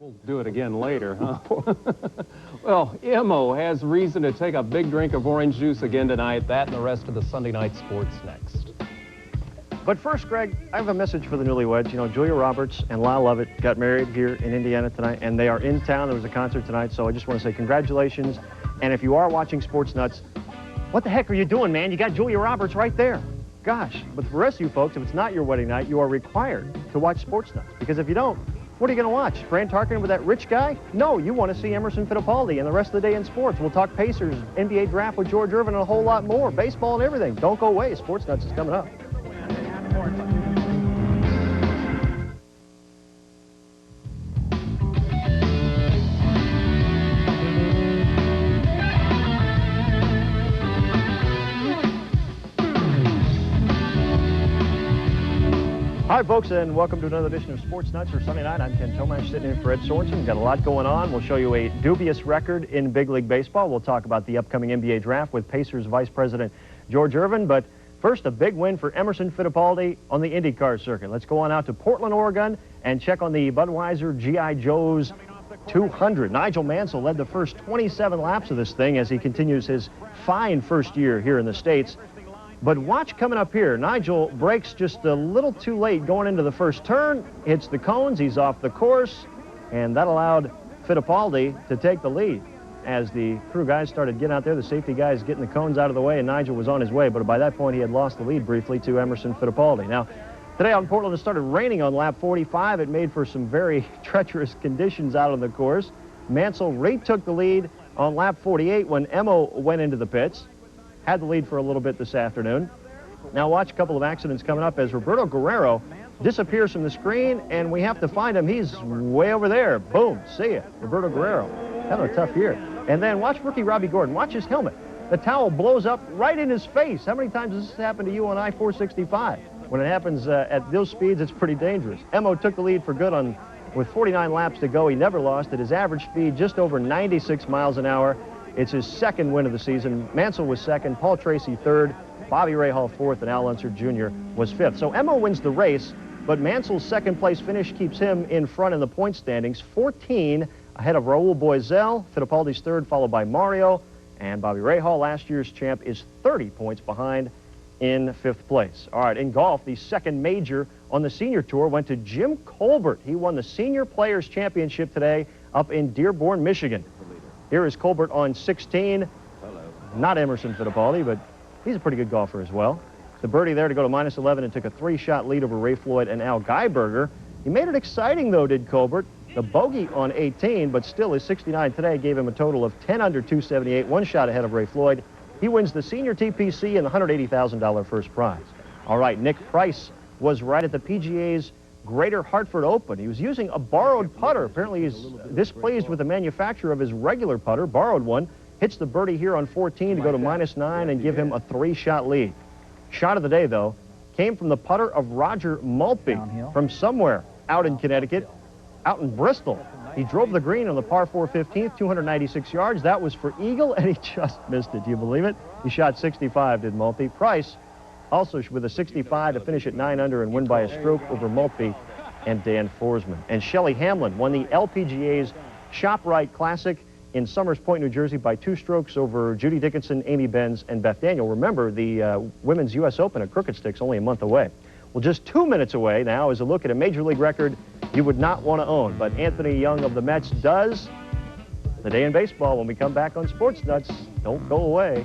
We'll do it again later, huh? Well, Emo has reason to take a big drink of orange juice again tonight. That and the rest of the Sunday night sports next. But first, Greg, I have a message for the newlyweds. You know, Julia Roberts and Lyle Lovett got married here in Indiana tonight, and they are in town. There was a concert tonight, so I just want to say congratulations. And if you are watching Sports Nuts, what the heck are you doing, man? You got Julia Roberts right there. Gosh, but for the rest of you folks, if it's not your wedding night, you are required to watch Sports Nuts. Because if you don't, what are you going to watch? Fran Tarkenton with that rich guy? No, you want to see Emerson Fittipaldi and the rest of the day in sports. We'll talk Pacers, NBA draft with George Irvine, and a whole lot more. Baseball and everything. Don't go away. Sports Nuts is coming up. Hi, folks, and welcome to another edition of Sports Nuts for Sunday night. I'm Ken Tomash, sitting in for Ed Sorensen. We've got a lot going on. We'll show you a dubious record in big league baseball. We'll talk about the upcoming NBA draft with Pacers Vice President George Irvine. But first, a big win for Emerson Fittipaldi on the Indycar circuit. Let's go on out to Portland, Oregon, and check on the Budweiser G.I. Joe's 200. Nigel Mansell led the first 27 laps of this thing as he continues his fine first year here in the States. But watch coming up here. Nigel brakes just a little too late going into the first turn, hits the cones, he's off the course, and that allowed Fittipaldi to take the lead. As the crew guys started getting out there, the safety guys getting the cones out of the way, and Nigel was on his way, but by that point he had lost the lead briefly to Emerson Fittipaldi. Now, today out in Portland, it started raining on lap 45. It made for some very treacherous conditions out on the course. Mansell retook the lead on lap 48 when Emo went into the pits. Had the lead for a little bit this afternoon. Now watch a couple of accidents coming up as Roberto Guerrero disappears from the screen, and we have to find him. He's way over there. Boom, see ya. Roberto Guerrero, having a tough year. And then watch rookie Robbie Gordon. Watch his helmet. The towel blows up right in his face. How many times has this happened to you on I-465? When it happens at those speeds, it's pretty dangerous. Emo took the lead for good with 49 laps to go. He never lost at his average speed, just over 96 miles an hour. It's his second win of the season. Mansell was second, Paul Tracy third, Bobby Rahal fourth, and Al Unser Jr. was fifth. So Emo wins the race, but Mansell's second place finish keeps him in front in the point standings, 14 ahead of Raul Boisel. Fittipaldi's third, followed by Mario, and Bobby Rahal, last year's champ, is 30 points behind in fifth place. All right, in golf, the second major on the senior tour went to Jim Colbert. He won the Senior Players Championship today up in Dearborn, Michigan. Here is Colbert on 16. Hello. Not Emerson Fittipaldi, but he's a pretty good golfer as well. The birdie there to go to -11 and took a 3-shot lead over Ray Floyd and Al Geiberger. He made it exciting, though, did Colbert. The bogey on 18, but still his 69 today gave him a total of 10 under 278, 1 shot ahead of Ray Floyd. He wins the senior TPC and the $180,000 first prize. All right, Nick Price was right at the PGA's Greater Hartford Open. He was using a borrowed putter. Apparently he's displeased with the manufacturer of his regular putter, borrowed one, hits the birdie here on 14 to go to -9 and give him a 3-shot lead. Shot of the day, though, came from the putter of Roger Maltby from somewhere out in Connecticut, out in Bristol. He drove the green on the par 4 15th, 296 yards. That was for eagle, and he just missed it. Do you believe it? He shot 65, did Maltby. Price also with a 65 to finish at 9 under and win by a stroke over Maltby and Dan Forsman. And Shelley Hamlin won the LPGA's ShopRite Classic in Summers Point, New Jersey by 2 strokes over Judy Dickinson, Amy Benz, and Beth Daniel. Remember, the Women's U.S. Open at Crooked Stick's only a month away. Well, just 2 minutes away now is a look at a Major League record you would not want to own, but Anthony Young of the Mets does. The day in baseball when we come back on Sports Nuts. Don't go away.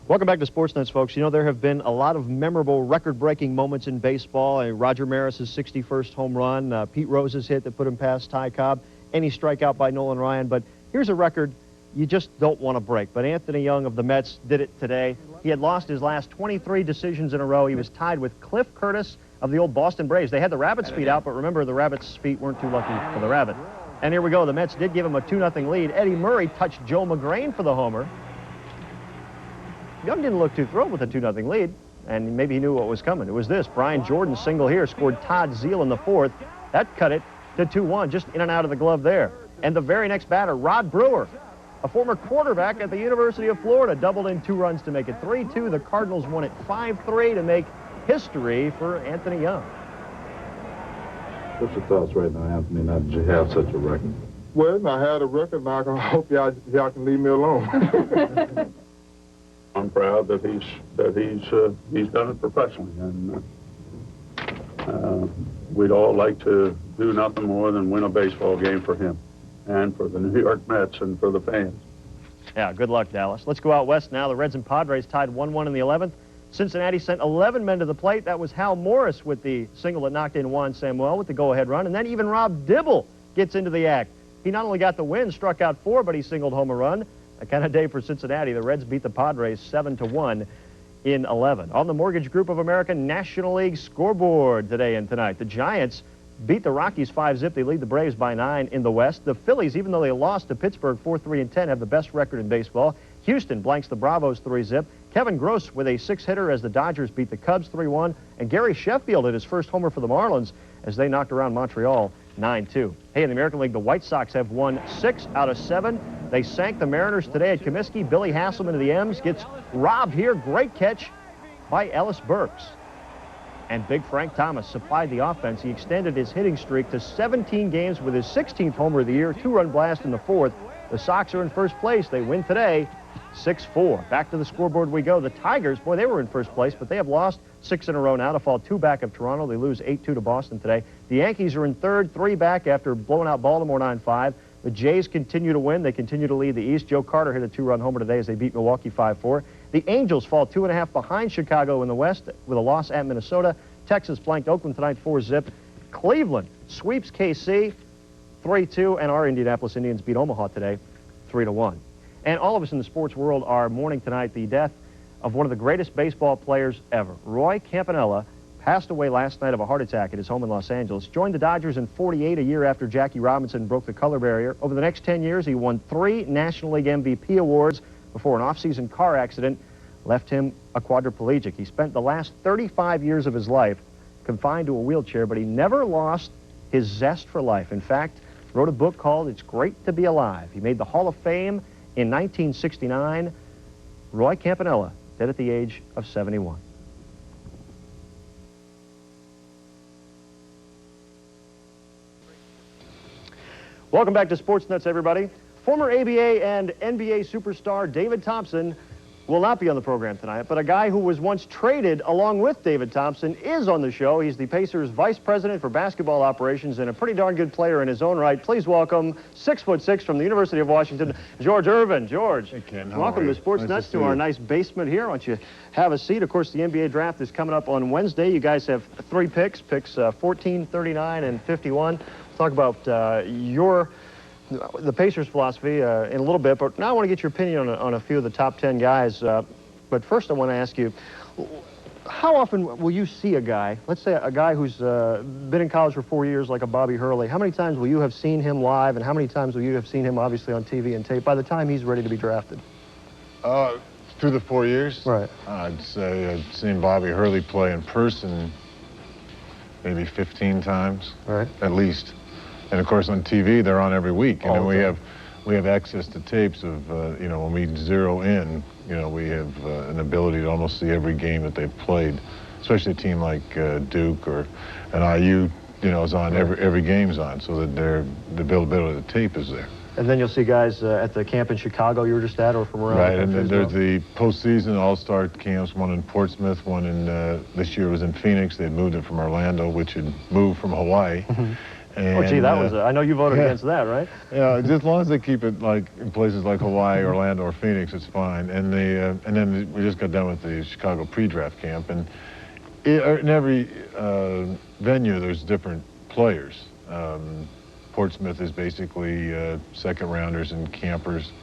Welcome back to Sports Nuts, folks. You know, there have been a lot of memorable record-breaking moments in baseball. Roger Maris's 61st home run, Pete Rose's hit that put him past Ty Cobb, any strikeout by Nolan Ryan. But here's a record you just don't want to break. But Anthony Young of the Mets did it today. He had lost his last 23 decisions in a row. He was tied with Cliff Curtis of the old Boston Braves. They had the Rabbits' feet out, but remember, the Rabbits' feet weren't too lucky for the Rabbit. And here we go. The Mets did give him a 2-0 lead. Eddie Murray touched Joe McGrain for the homer. Young didn't look too thrilled with a 2-0 lead, and maybe he knew what was coming. It was this. Brian Jordan's single here scored Todd Zeile in the 4th. That cut it to 2-1, just in and out of the glove there. And the very next batter, Rod Brewer, a former quarterback at the University of Florida, doubled in 2 runs to make it 3-2. The Cardinals won it 5-3 to make history for Anthony Young. What's your thoughts right now, Anthony, now that you have such a record? Well, I had a record, now I hope y'all can leave me alone. I'm proud that he's done it professionally, and we'd all like to do nothing more than win a baseball game for him and for the New York Mets and for the fans. Yeah, good luck, Dallas. Let's go out west now. The Reds and Padres tied 1-1 in the 11th. Cincinnati sent 11 men to the plate. That was Hal Morris with the single that knocked in Juan Samuel with the go-ahead run, and then even Rob Dibble gets into the act. He not only got the win, struck out 4, but he singled home a run. A kind of day for Cincinnati. The Reds beat the Padres 7-1 in 11. On the Mortgage Group of America National League scoreboard today and tonight, the Giants beat the Rockies 5-zip. They lead the Braves by 9 in the West. The Phillies, even though they lost to Pittsburgh 4-3-10, have the best record in baseball. Houston blanks the Bravos 3-zip. Kevin Gross with a 6-hitter as the Dodgers beat the Cubs 3-1. And Gary Sheffield hit his first homer for the Marlins as they knocked around Montreal 9-2. Hey, in the American League, the White Sox have won 6 out of 7. They sank the Mariners today at Comiskey. Billy Hasselman of the M's gets robbed here. Great catch by Ellis Burks. And Big Frank Thomas supplied the offense. He extended his hitting streak to 17 games with his 16th homer of the year, 2-run blast in the 4th. The Sox are in first place. They win today 6-4. Back to the scoreboard we go. The Tigers, boy, they were in first place, but they have lost 6 in a row now to fall 2 back of Toronto. They lose 8-2 to Boston today. The Yankees are in third, 3 back after blowing out Baltimore 9-5. The Jays continue to win. They continue to lead the East. Joe Carter hit a 2-run homer today as they beat Milwaukee 5-4. The Angels fall 2.5 behind Chicago in the West with a loss at Minnesota. Texas flanked Oakland tonight 4-zip. Cleveland sweeps KC 3-2, and our Indianapolis Indians beat Omaha today 3-1. And all of us in the sports world are mourning tonight the death of one of the greatest baseball players ever. Roy Campanella passed away last night of a heart attack at his home in Los Angeles. Joined the Dodgers in '48, a year after Jackie Robinson broke the color barrier. Over the next 10 years, he won 3 National League MVP awards before an off-season car accident left him a quadriplegic. He spent the last 35 years of his life confined to a wheelchair, but he never lost his zest for life. In fact, wrote a book called It's Great to Be Alive. He made the Hall of Fame in 1969. Roy Campanella, dead at the age of 71. Welcome back to Sports Nuts, everybody. Former ABA and NBA superstar David Thompson will not be on the program tonight, but a guy who was once traded along with David Thompson is on the show. He's the Pacers' vice president for basketball operations and a pretty darn good player in his own right. Please welcome 6'6" from the University of Washington, George Irvine. George, hey Ken, welcome to Sports Nuts, to our nice basement here. Why don't you have a seat? Of course, the NBA draft is coming up on Wednesday. You guys have 3 picks 14, 39, and 51. Talk about the Pacers' philosophy in a little bit, but now I want to get your opinion on a few of the top 10 guys. But first I want to ask you, how often will you see a guy, let's say a guy who's been in college for 4 years like a Bobby Hurley, how many times will you have seen him live, and how many times will you have seen him obviously on TV and tape by the time he's ready to be drafted? Through the 4 years? Right. I'd say I've seen Bobby Hurley play in person maybe 15 times, right, at least. And of course on TV they're on every week, and then we have access to tapes of when we zero in, we have an ability to almost see every game that they've played, especially a team like Duke or an IU, is on every game's on, so that the availability of the tape is there. And then you'll see guys at the camp in Chicago you were just at, or from around. Right, and then there's the postseason all-star camps, one in Portsmouth, one in this year was in Phoenix. They had moved it from Orlando, which had moved from Hawaii. And, oh, gee, that was I know you voted against that, right? Yeah, just as long as they keep it like in places like Hawaii, Orlando, or Phoenix, it's fine. And then we just got done with the Chicago pre-draft camp, and in every venue there's different players. Portsmouth is basically second rounders and campers.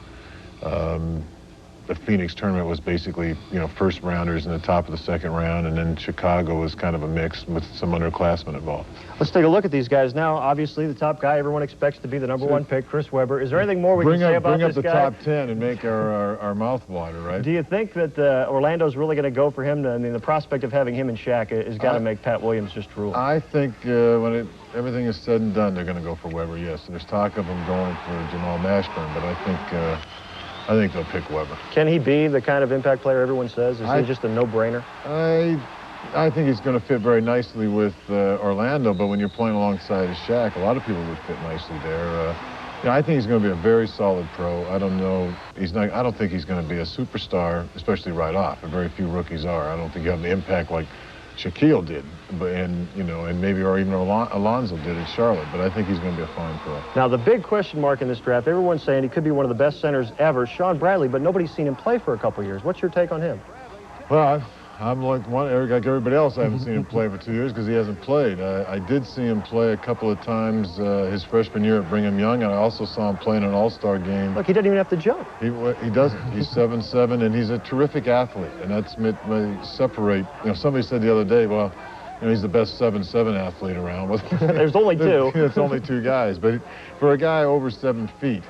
The Phoenix tournament was basically, first rounders in the top of the second round, and then Chicago was kind of a mix with some underclassmen involved. Let's take a look at these guys now. Obviously, the top guy everyone expects to be the #1 pick, Chris Webber. Is there anything more we can say about this guy? Bring up the top 10 and make our mouth water, right? Do you think that Orlando's really going to go for him? I mean, the prospect of having him and Shaq has got to make Pat Williams just drool. I think when everything is said and done, they're going to go for Webber, yes. There's talk of him going for Jamal Mashburn, but I think they'll pick Webber. Can he be the kind of impact player everyone says? Is he just a no-brainer? I think he's going to fit very nicely with Orlando, but when you're playing alongside Shaq, a lot of people would fit nicely there. I think he's going to be a very solid pro. I don't know. I don't think he's going to be a superstar, especially right off. And very few rookies are. I don't think you have the impact like Shaquille did, and maybe or even Alonzo did at Charlotte. But I think he's going to be a fine pro. Now, the big question mark in this draft, everyone's saying he could be one of the best centers ever, Sean Bradley, but nobody's seen him play for a couple years. What's your take on him? Well, I'm like everybody else. I haven't seen him play for 2 years because he hasn't played. I did see him play a couple of times his freshman year at Brigham Young, and I also saw him play in an all-star game. Look, he doesn't even have to jump. He doesn't. He's 7'7", and he's a terrific athlete, and that's may separate. Somebody said the other day, well, he's the best 7'7" athlete around. There's only two. It's only two guys, but for a guy over 7 feet,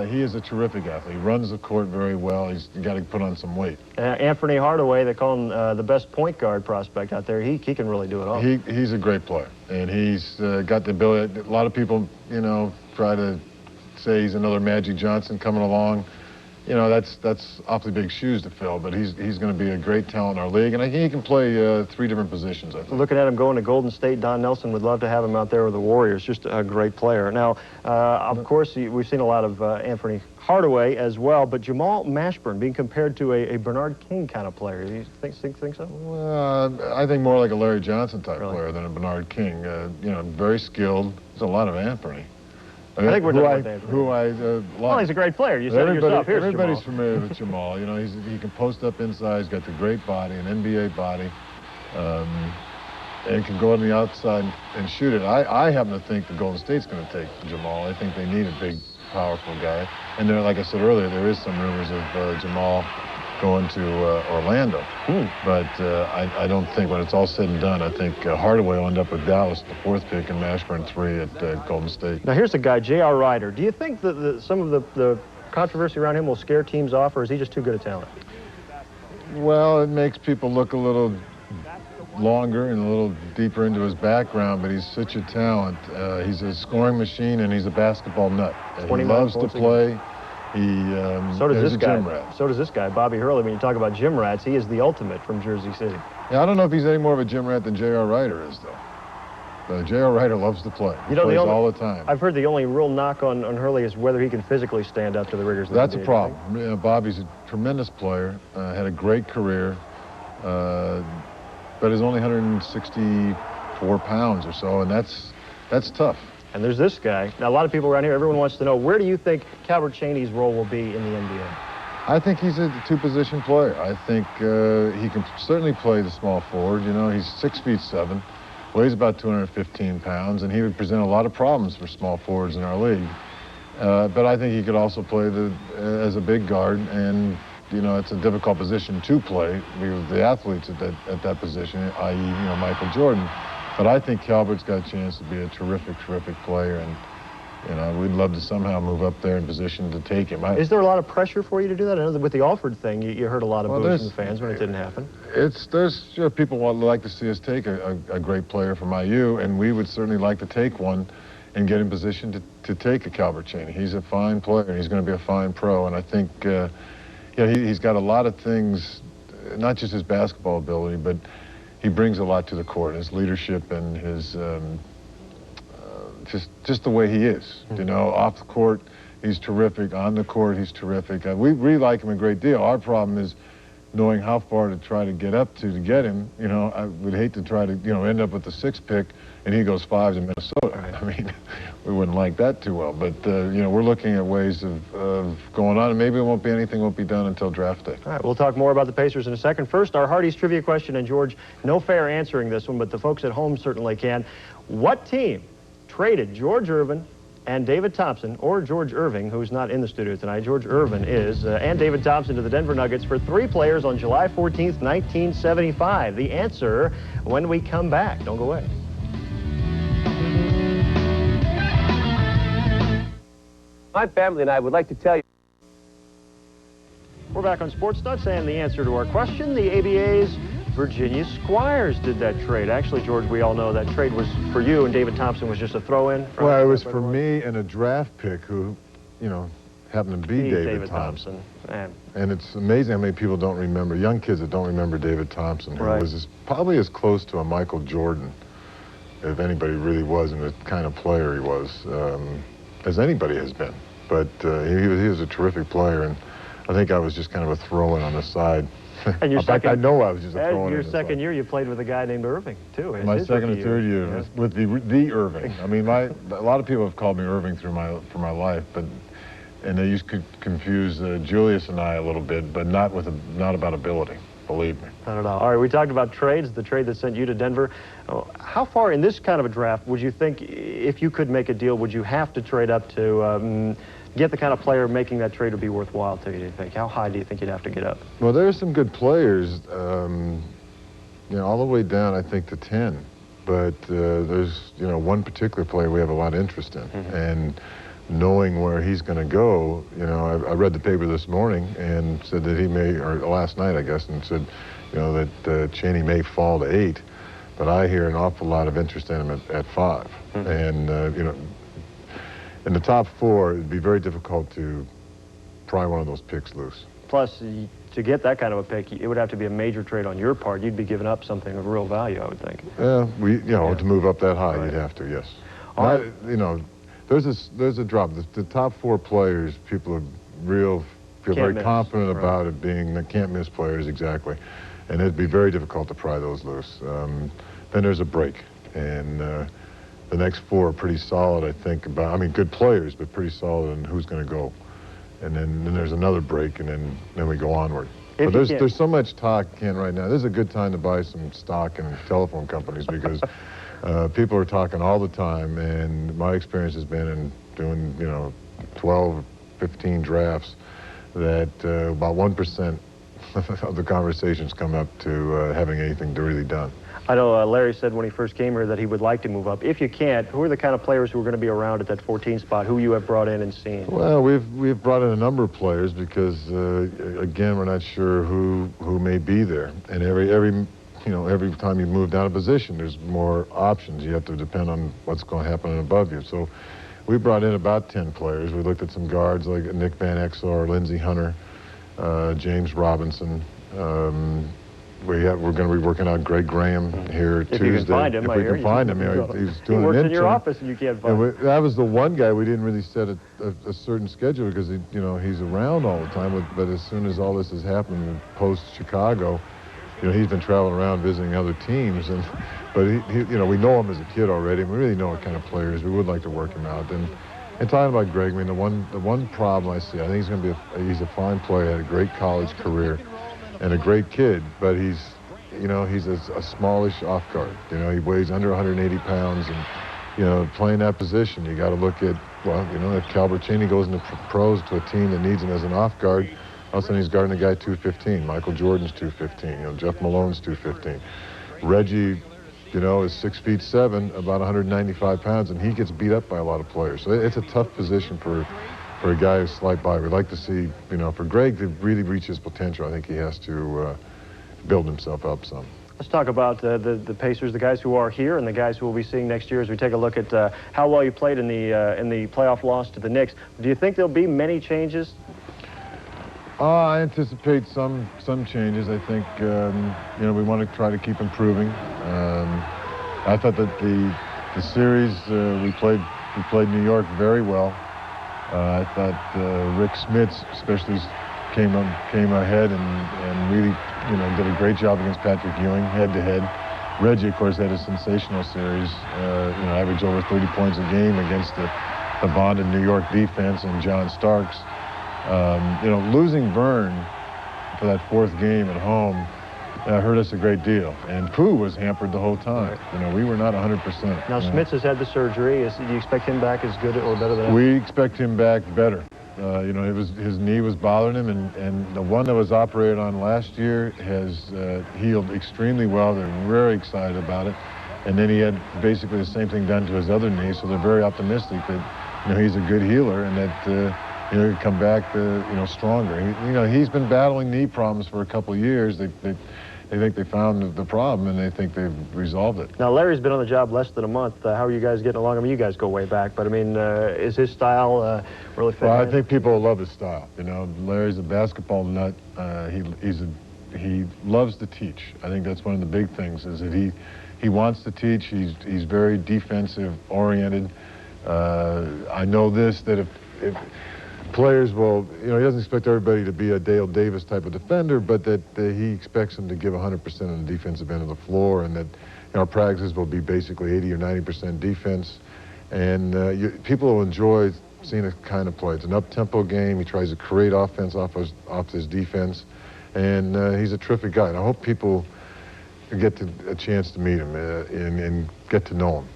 he is a terrific athlete. He runs the court very well. He's got to put on some weight. Anthony Hardaway, they call him the best point guard prospect out there. He can really do it all. He's a great player, and he's got the ability. A lot of people, try to say he's another Magic Johnson coming along. That's awfully big shoes to fill, but he's going to be a great talent in our league, and I think he can play 3 different positions, I think. Looking at him going to Golden State, Don Nelson would love to have him out there with the Warriors. Just a great player. Now, of course, we've seen a lot of Anthony Hardaway as well, but Jamal Mashburn being compared to a Bernard King kind of player. Do you think so? Well, I think more like a Larry Johnson type player than a Bernard King. Very skilled. There's a lot of Anthony. I think we're done with Anthony. Well, he's a great player. You said it yourself. Here's everybody's Jamal. familiar with Jamal. He can post up inside. He's got the great body, an NBA body, and can go on the outside and shoot it. I happen to think the Golden State's going to take Jamal. I think they need a big, powerful guy. And there, like I said earlier, there is some rumors of Jamal going to Orlando. But I don't think, when it's all said and done, I think Hardaway will end up with Dallas, the 4th pick, and Mashburn 3 at Golden State. Now, here's a guy, R Ryder. Do you think that some of the controversy around him will scare teams off, or is he just too good a talent? Well, it makes people look a little longer and a little deeper into his background, but he's such a talent. He's a scoring machine, and he's a basketball nut. He loves to play. So does this guy. So does this guy, Bobby Hurley. When you talk about gym rats, he is the ultimate from Jersey City. Yeah, I don't know if he's any more of a gym rat than R Ryder is, though. But R Ryder loves to play. He plays all the time. I've heard the only real knock on Hurley is whether he can physically stand up to the rigors of the That's a problem. Bobby's a tremendous player, had a great career, but is only 164 pounds or so, and that's tough. And there's this guy. Now, a lot of people around here, everyone wants to know, where do you think Calbert Chaney's role will be in the NBA? I think he's a 2-position player. I think he can certainly play the small forward. He's 6'7", weighs about 215 pounds, and he would present a lot of problems for small forwards in our league. But I think he could also play as a big guard, and it's a difficult position to play with the athletes at that position, i.e., Michael Jordan. But I think Calbert's got a chance to be a terrific, terrific player, and we'd love to somehow move up there in position to take him. Is there a lot of pressure for you to do that? I know that with the Alford thing, you heard a lot of boos from the fans when it didn't happen. There's people would like to see us take a great player from IU, and we would certainly like to take one and get in position to take a Calbert Chaney. He's a fine player, and he's going to be a fine pro, and I think he's got a lot of things, not just his basketball ability, but he brings a lot to the court, his leadership and his just the way he is. Off the court, he's terrific. On the court, he's terrific. We really like him a great deal. Our problem is knowing how far to try to get up to get him. I would hate to try to, end up with the 6th pick and he goes 5 to Minnesota. Right. I mean, we wouldn't like that too well. But, we're looking at ways of going on, and maybe anything won't be done until draft day. All right, we'll talk more about the Pacers in a second. First, our Hardy's trivia question, and George, no fair answering this one, but the folks at home certainly can. What team traded George Irvin and David Thompson, or George Irving, who's not in the studio tonight? George Irvin is, and David Thompson to the Denver Nuggets for 3 players on July 14th, 1975. The answer when we come back. Don't go away. My family and I would like to tell you. We're back on Sports Nuts, and the answer to our question, the ABA's Virginia Squires did that trade. Actually, George, we all know that trade was for you, and David Thompson was just a throw-in. Well, it was for me and a draft pick who, happened to be David Thompson. Man. And it's amazing how many people don't remember, young kids that don't remember David Thompson, who was probably as close to a Michael Jordan, if anybody really was, and the kind of player he was, as anybody has been. But he was a terrific player, and I think I was just kind of a throw-in on the side. And in fact, I know I was just a throw-in. Your second year, you played with a guy named Irving, too. My second and third year was with the Irving. I mean, a lot of people have called me Irving for my life, and they used to confuse Julius and I a little bit, but not about ability. Believe me. Not at all. All right, we talked about trades, the trade that sent you to Denver. How far in this kind of a draft would you think, if you could make a deal, would you have to trade up to get the kind of player making that trade would be worthwhile to you, do you think? How high do you think you'd have to get up? Well, there are some good players, all the way down, I think, to 10. But there's, one particular player we have a lot of interest in. And knowing where he's going to go, I read the paper this morning and said that he may, or last night, I guess, and said, that Cheney may fall to 8. But I hear an awful lot of interest in him at 5. And, in the top 4, it'd be very difficult to pry one of those picks loose. Plus, to get that kind of a pick, it would have to be a major trade on your part. You'd be giving up something of real value, I would think. Yeah, to move up that high, you'd have to, yes. There's a drop. The top 4 players, people feel very confident about it being the can't-miss players, exactly. And it'd be very difficult to pry those loose. Then there's a break, and the next 4 are pretty solid, I think, good players, but pretty solid in who's going to go. And then there's another break, and then we go onward. But there's so much talk, Ken, right now. This is a good time to buy some stock in telephone companies because people are talking all the time, and my experience has been in doing, 12, 15 drafts that about 1% of the conversations come up to having anything really done. I know Larry said when he first came here that he would like to move up. If you can't, who are the kind of players who are going to be around at that 14 spot, who you have brought in and seen? Well, we've brought in a number of players because, again, we're not sure who may be there. And every time you move down a position, there's more options. You have to depend on what's going to happen above you. So we brought in about 10 players. We looked at some guards like Nick Van Exel, Lindsey Hunter, James Robinson. We're going to be working on Greg Graham here Tuesday. If you can find him, if we can find him. He's doing he works in your office and you can't find him. That was the one guy we didn't really set a certain schedule because he's around all the time. But as soon as all this has happened post Chicago, he's been traveling around visiting other teams. But we know him as a kid already. And we really know what kind of players. We would like to work him out. And talking about Greg, the one problem I see, I think he's a fine player. Had a great college career. And a great kid, but he's a smallish off guard. He weighs under 180 pounds, and playing that position, you got to look at if Colbert Cheney goes into pros to a team that needs him as an off guard, all of a sudden he's guarding a guy 215. Michael Jordan's 215. Jeff Malone's 215. Reggie, is 6'7", about 195 pounds, and he gets beat up by a lot of players. So it's a tough position for a guy who's slight by. We'd like to see, for Greg to really reach his potential, I think he has to build himself up some. Let's talk about the Pacers, the guys who are here and the guys who we'll be seeing next year as we take a look at how well you played in the playoff loss to the Knicks. Do you think there'll be many changes? I anticipate some changes. I think, we want to try to keep improving. I thought that the series we played New York very well. I thought Rick Smits especially came ahead and really, did a great job against Patrick Ewing head-to-head. Reggie, of course, had a sensational series. Averaged over 30 points a game against the bonded New York defense and John Starks. Losing Vern for that 4th game at home hurt us a great deal. And Pooh was hampered the whole time. We were not 100%. Now, Smits has had the surgery. Do you expect him back as good or better than ever? We expect him back better. His knee was bothering him, and the one that was operated on last year has healed extremely well. They're very excited about it. And then he had basically the same thing done to his other knee, so they're very optimistic that, he's a good healer and that, he'll come back, stronger. He's been battling knee problems for a couple of years. think they found the problem, and they think they've resolved it. Now, Larry's been on the job less than a month. How are you guys getting along? I mean, you guys go way back, but I mean, is his style really fit? Well, I think people love his style. You know, Larry's a basketball nut. He loves to teach. I think that's one of the big things, is that he wants to teach. He's very defensive oriented. I know this, that if players will, you know, he doesn't expect everybody to be a Dale Davis type of defender, but that he expects them to give 100% on the defensive end of the floor, and that, you know, our practices will be basically 80 or 90% defense. And people will enjoy seeing a kind of play. It's an up-tempo game. He tries to create offense off his defense, and he's a terrific guy. And I hope people get a chance to meet him and get to know him.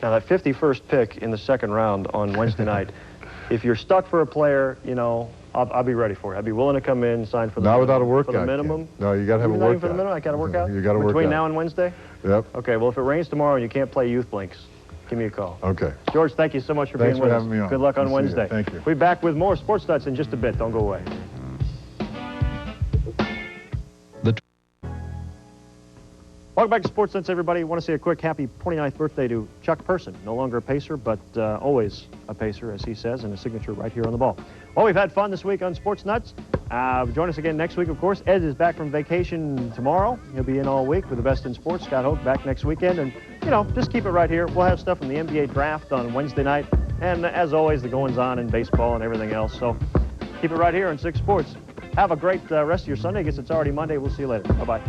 Now, that 51st pick in the second round on Wednesday night, if you're stuck for a player, you know, I'll be ready for it. I'd be willing to come in, sign for the Not without a workout. For the minimum. Ken. No, you got to have a workout. For the minimum, I got to work out. You got to work out between now and Wednesday. Yep. Okay. Well, if it rains tomorrow and you can't play youth blinks, give me a call. Okay. George, thank you so much for Thanks being with for us. having me on. Good luck on Good to see you. Wednesday. Thank you. We'll be back with more Sports Nuts in just a bit. Don't go away. Welcome back to Sports Nuts, everybody. I want to say a quick happy 29th birthday to Chuck Person. No longer a Pacer, but always a Pacer, as he says, and a signature right here on the ball. Well, we've had fun this week on Sports Nuts. Join us again next week, of course. Ed is back from vacation tomorrow. He'll be in all week with the best in sports. Scott Hoke back next weekend. And, you know, just keep it right here. We'll have stuff from the NBA draft on Wednesday night. And, as always, the goings-on in baseball and everything else. So keep it right here on 6 Sports. Have a great rest of your Sunday. I guess it's already Monday. We'll see you later. Bye-bye.